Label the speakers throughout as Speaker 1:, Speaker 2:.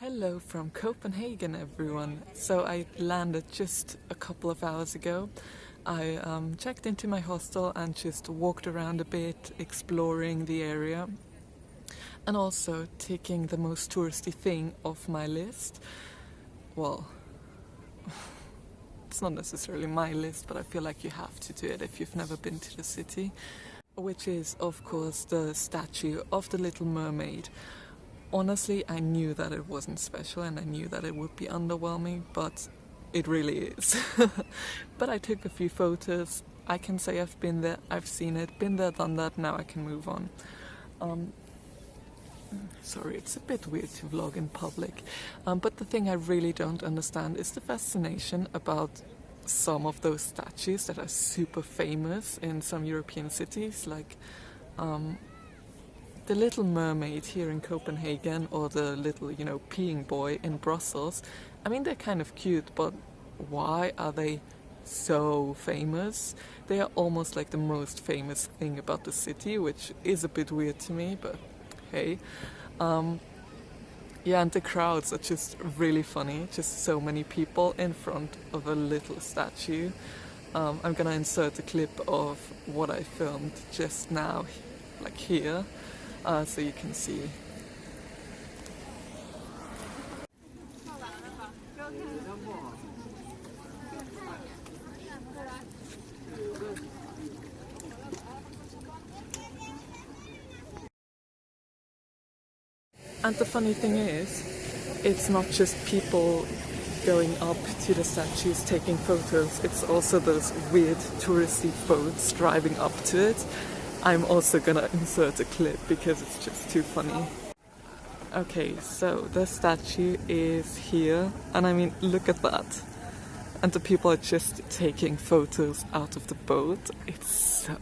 Speaker 1: Hello from Copenhagen, everyone. So I landed just a couple of hours ago. I checked into my hostel and just walked around a bit, exploring the area, and also taking the most touristy thing off my list. Well, it's not necessarily my list, but I feel like you have to do it if you've never been to the city, which is, of course, the statue of the Little Mermaid. Honestly, I knew that it wasn't special and I knew that it would be underwhelming, but it really is. But I took a few photos. I can say I've been there, I've seen it, been there, done that, now I can move on. Sorry, it's a bit weird to vlog in public, but the thing I really don't understand is the fascination about some of those statues that are super famous in some European cities, like the Little Mermaid here in Copenhagen, or the little, peeing boy in Brussels. I mean, they're kind of cute, but why are they so famous? They are almost like the most famous thing about the city, which is a bit weird to me, but hey. Yeah, and the crowds are just really funny. Just so many people in front of a little statue. I'm gonna insert a clip of what I filmed just now, like here. So you can see. And the funny thing is, it's not just people going up to the statues taking photos, it's also those weird touristy boats driving up to it. I'm also gonna insert a clip because it's just too funny. Okay, so the statue is here, and I mean, look at that. And the people are just taking photos out of the boat. It's so...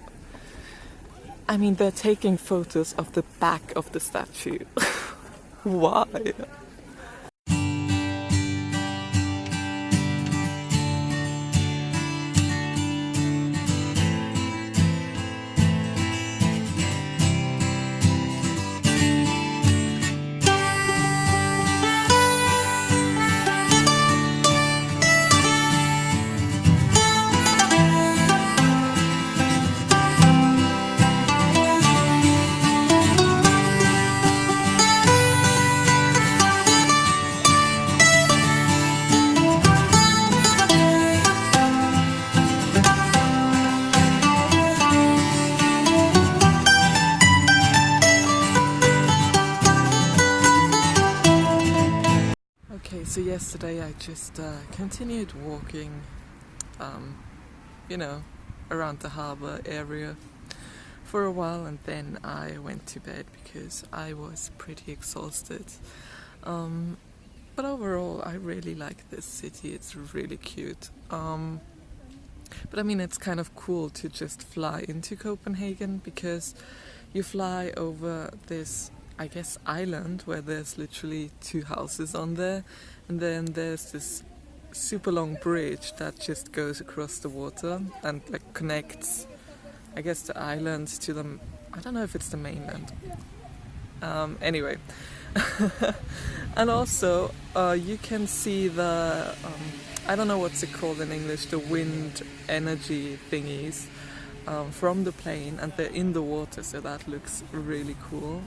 Speaker 1: I mean, they're taking photos of the back of the statue. Why? Okay, so yesterday I just continued walking, around the harbour area for a while, and then I went to bed because I was pretty exhausted. But overall, I really like this city. It's really cute. But I mean, it's kind of cool to just fly into Copenhagen because you fly over this, I guess, island where there's literally 2 houses on there, and then there's this super long bridge that just goes across the water and like connects, I guess, the island to the, I don't know if it's the mainland. Anyway. And also you can see the I don't know what's it called in English, the wind energy thingies from the plane, and they're in the water, so that looks really cool.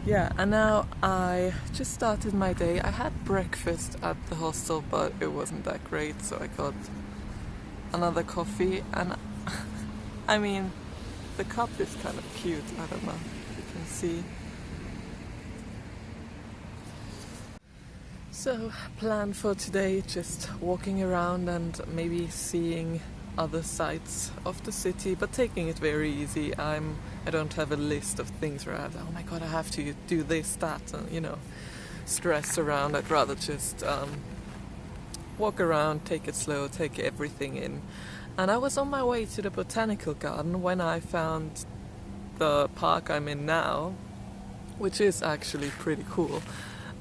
Speaker 1: Yeah, and now I just started my day. I had breakfast at the hostel, but it wasn't that great, so I got another coffee, and I mean, the cup is kind of cute. I don't know if you can see. So, plan for today, just walking around and maybe seeing other sides of the city, but taking it very easy. I don't have a list of things where oh my god, I have to do this, that, and stress around. I'd rather just walk around, take it slow, take everything in. And I was on my way to the botanical garden when I found the park I'm in now, which is actually pretty cool.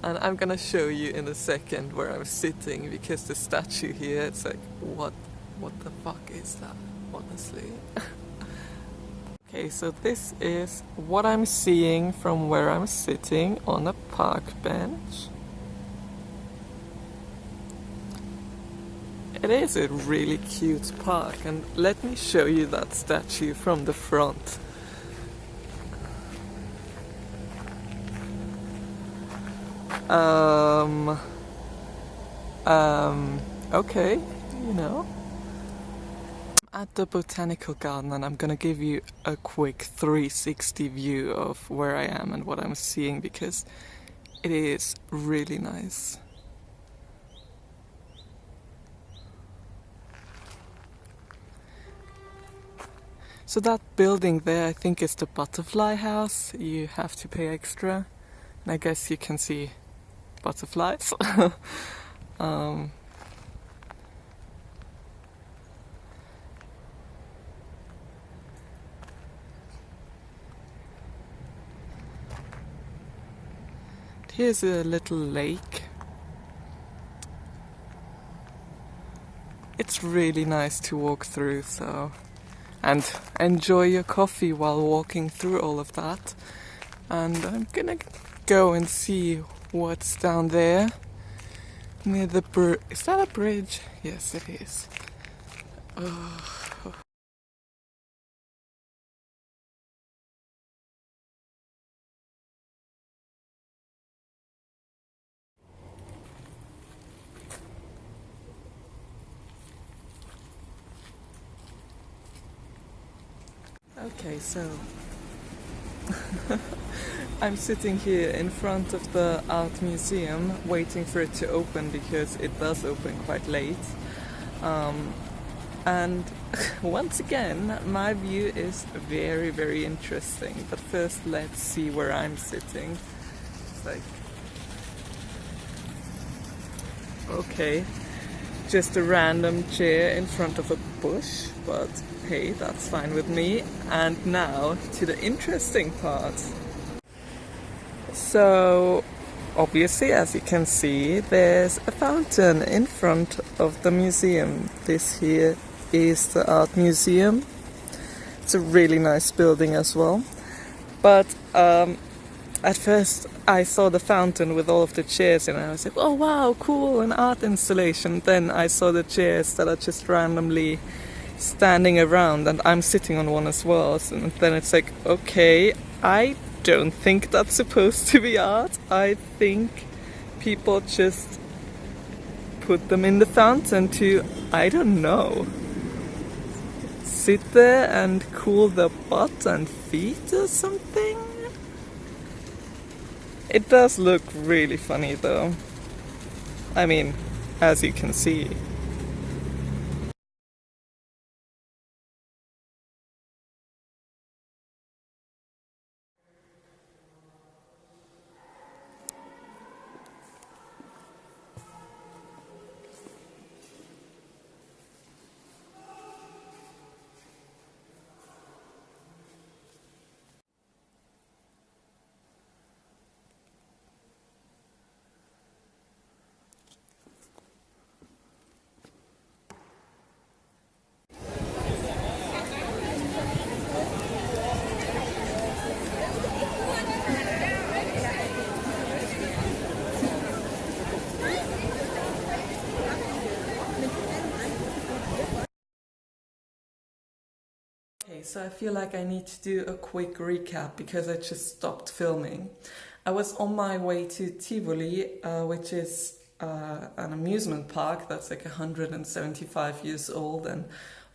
Speaker 1: And I'm gonna show you in a second where I'm sitting, because the statue here, it's like, what the fuck is that, honestly? Okay, so this is what I'm seeing from where I'm sitting on a park bench. It is a really cute park, and let me show you that statue from the front. Um, okay, you know. At the botanical garden, and I'm gonna give you a quick 360 view of where I am and what I'm seeing because it is really nice. So that building there, I think is the butterfly house. You have to pay extra, and I guess you can see butterflies. um, Here's a little lake. It's really nice to walk through, so and enjoy your coffee while walking through all of that. And I'm gonna go and see what's down there near the bridge. Is that a bridge? Yes, it is. Oh. Okay, so I'm sitting here in front of the art museum waiting for it to open because it does open quite late. And once again, my view is very, very interesting. But first, let's see where I'm sitting. It's like, okay, just a random chair in front of a bush, but hey, that's fine with me. And now to the interesting part. So, obviously, as you can see, there's a fountain in front of the museum. This here is the art museum. It's a really nice building as well. But at first I saw the fountain with all of the chairs and I was like, oh wow, cool, an art installation. Then I saw the chairs that are just randomly standing around and I'm sitting on one as well. And then it's like, okay, I don't think that's supposed to be art. I think people just put them in the fountain to, I don't know, sit there and cool their butt and feet or something. It does look really funny though. I mean, as you can see. Okay, so I feel like I need to do a quick recap because I just stopped filming. I was on my way to Tivoli, which is an amusement park that's like 175 years old, and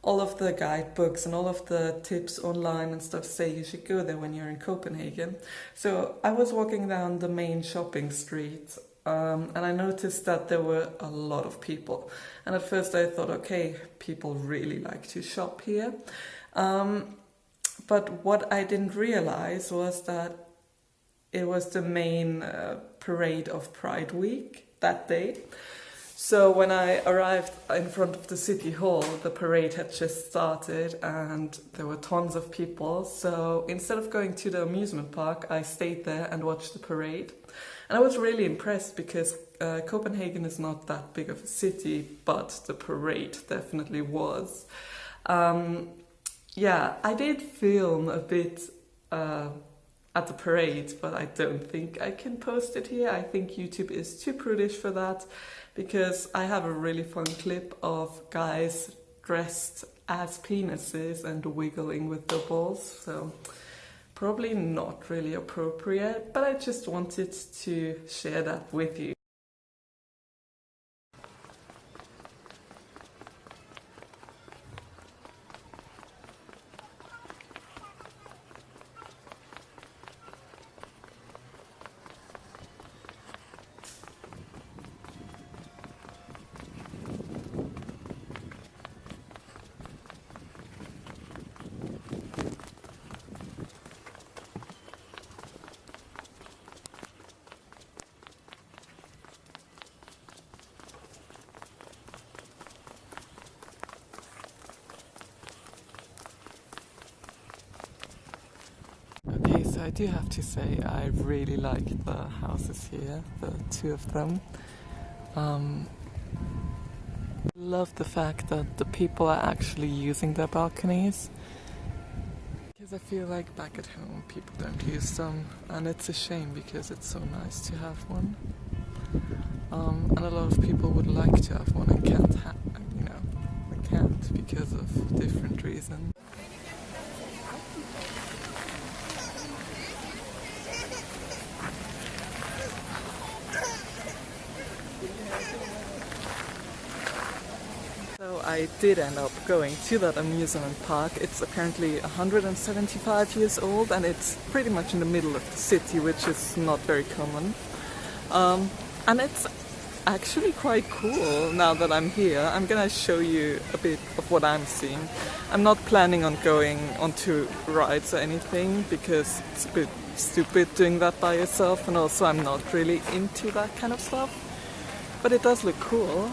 Speaker 1: all of the guidebooks and all of the tips online and stuff say you should go there when you're in Copenhagen. So I was walking down the main shopping street and I noticed that there were a lot of people. And at first I thought, okay, people really like to shop here. But what I didn't realize was that it was the main parade of Pride Week that day. So when I arrived in front of the city hall, the parade had just started and there were tons of people. So instead of going to the amusement park, I stayed there and watched the parade. And I was really impressed because Copenhagen is not that big of a city, but the parade definitely was. Yeah, I did film a bit uh, at the parade, but I don't think I can post it here. I think YouTube is too prudish for that because I have a really fun clip of guys dressed as penises and wiggling with the balls, so probably not really appropriate, but I just wanted to share that with you. Okay, so I do have to say I really like the houses here, the two of them. Love the fact that the people are actually using their balconies. Because I feel like back at home people don't use them, and it's a shame because it's so nice to have one. And a lot of people would like to have one and can't they can't because of different reasons. So I did end up going to that amusement park. It's apparently 175 years old and it's pretty much in the middle of the city, which is not very common. And it's actually quite cool now that I'm here. I'm gonna show you a bit of what I'm seeing. I'm not planning on going onto rides or anything because it's a bit stupid doing that by yourself, and also I'm not really into that kind of stuff. But it does look cool.